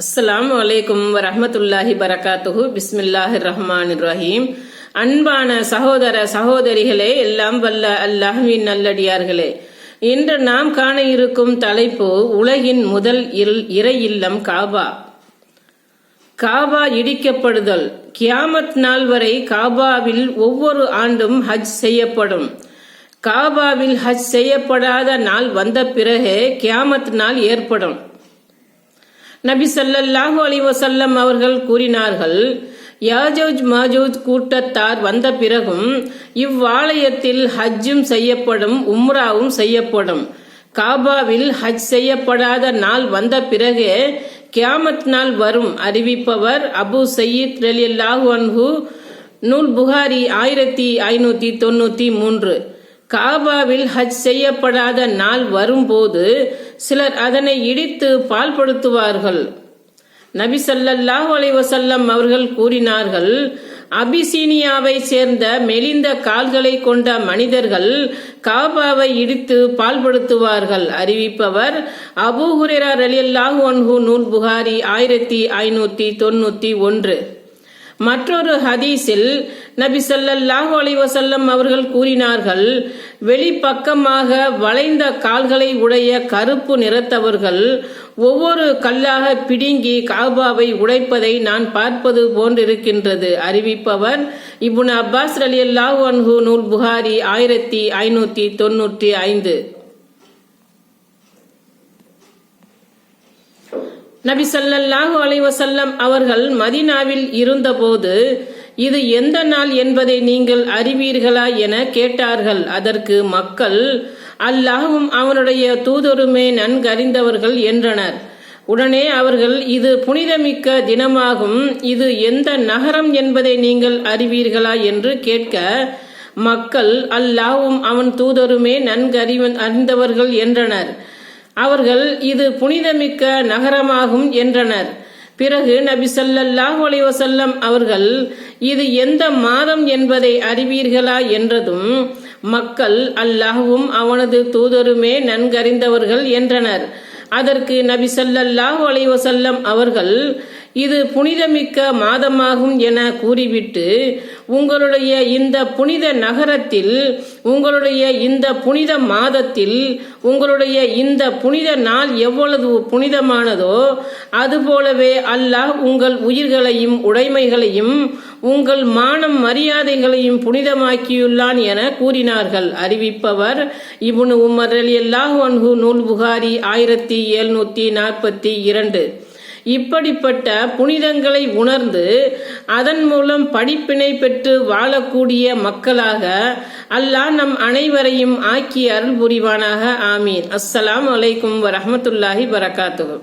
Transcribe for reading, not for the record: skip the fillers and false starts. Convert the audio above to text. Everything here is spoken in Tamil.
அஸ்ஸலாமு அலைக்கும் வரஹ்மத்துல்லாஹி பரகாத்துஹு. பிஸ்மில்லாஹிர் ரஹ்மானிர் ரஹீம். அன்பான சகோதர சகோதரிகளே, எல்லாம் வல்ல அல்லாஹ்வின் நல்லடியார்களே, இன்று நாம் காண இருக்கும் தலைப்பு உலகின் முதல் இறை இல்லம் காபா. காபா இடிக்கப்படுதல். கியாமத் நாள் வரை காபாவில் ஒவ்வொரு ஆண்டும் ஹஜ் செய்யப்படும். காபாவில் ஹஜ் செய்யப்படாத நாள் வந்த பிறகு கியாமத் நாள் ஏற்படும். நபி ஸல்லல்லாஹு அலைஹி வஸல்லம் அவர்கள் கூறினார்கள், யாஜூஜ் மாஜூஜ் கூட்டத்தார் வந்த பிறகும் இவ்வாலயத்தில் ஹஜ்ஜும் செய்யப்படும், உம்ராவும் செய்யப்படும். காபாவில் ஹஜ் செய்யப்படாத நாள் வந்த பிறகு கியாமத் நாள் வரும். அறிவிப்பவர் அபு சயீத் ரலியல்லாஹு அன்ஹு, நூல் புகாரி 1593. காபாவில் ஹஜ் செய்யப்படாத நாள் வரும்போது சிலர் அதனை இடித்து பால்படுத்துவார்கள். நபி ஸல்லல்லாஹு அலைஹி வஸல்லம் அவர்கள் கூறினார்கள், அபிசீனியாவை சேர்ந்த மெலிந்த கால்களை கொண்ட மனிதர்கள் காபாவை இடித்து பால்படுத்துவார்கள். அறிவிப்பவர் அபூ ஹுரைரா ரலியல்லாஹு அன்ஹு, நூல் புகாரி 1591. மற்றொரு ஹதீஸில் நபி ஸல்லல்லாஹு அலைஹி வஸல்லம் அவர்கள் கூறினார்கள், வெளிப்பக்கமாக வளைந்த கால்களை உடைய கருப்பு நிறத்தவர்கள் ஒவ்வொரு கல்லாக பிடுங்கி காபாவை உடைப்பதை நான் பார்ப்பது போன்றிருக்கின்றது. அறிவிப்பவர் இப்னு அப்பாஸ் ரலியல்லாஹு அன்ஹு, நூல் புகாரி 1595. நபி ஸல்லல்லாஹு அலைஹி வஸல்லம் அவர்கள் மதீனாவில் இருந்தபோது இது எந்த நாள் என்பதை நீங்கள் அறிவீர்களா என கேட்டார்கள். அதற்கு மக்கள், அல்லாஹ்வும் அவனுடைய தூதருமே நன்கறிந்தவர்கள் என்றனர். உடனே அவர்கள், இது புனிதமிக்க தினமாகும், இது எந்த நகரம் என்பதை நீங்கள் அறிவீர்களா என்று கேட்க, மக்கள் அல்லாஹ்வும் அவன் தூதருமே நன்கறிந்தவர்கள் என்றனர். அவர்கள், இது புனிதமிக்க நகரமாகும் என்றனர். பிறகு நபி ஸல்லல்லாஹு அலைஹி வஸல்லம் அவர்கள், இது எந்த மாதம் என்பதை அறிவீர்களா என்றதும் மக்கள் அல்லாஹ்வும் அவனது தூதருமே நன்கறிந்தவர்கள் என்றனர். அதற்கு நபி ஸல்லல்லாஹு அலைஹி வஸல்லம் அவர்கள், இது புனிதமிக்க மாதமாகும் என கூறிவிட்டு, உங்களுடைய இந்த புனித நகரத்தில், உங்களுடைய இந்த புனித மாதத்தில், உங்களுடைய இந்த புனித நாள் எவ்வளவு புனிதமானதோ அதுபோலவே அல்லாஹ் உங்கள் உயிர்களையும் உடைமைகளையும் உங்கள் மானம் மரியாதைகளையும் புனிதமாக்கியுள்ளான் என கூறினார்கள். அறிவிப்பவர் இப்னு உமர் ரலியல்லாஹு அன்ஹு, நூல் புகாரி 1742. இப்படிப்பட்ட புனிதங்களை உணர்ந்து அதன் மூலம் படிப்பினை பெற்று வாழக்கூடிய மக்களாக அல்லாஹ் நம் அனைவரையும் ஆக்கி அருள் புரிவானாக. ஆமீன். அஸ்ஸலாமு அலைக்கும் வரஹ்மத்துல்லாஹி பரகாத்துஹு.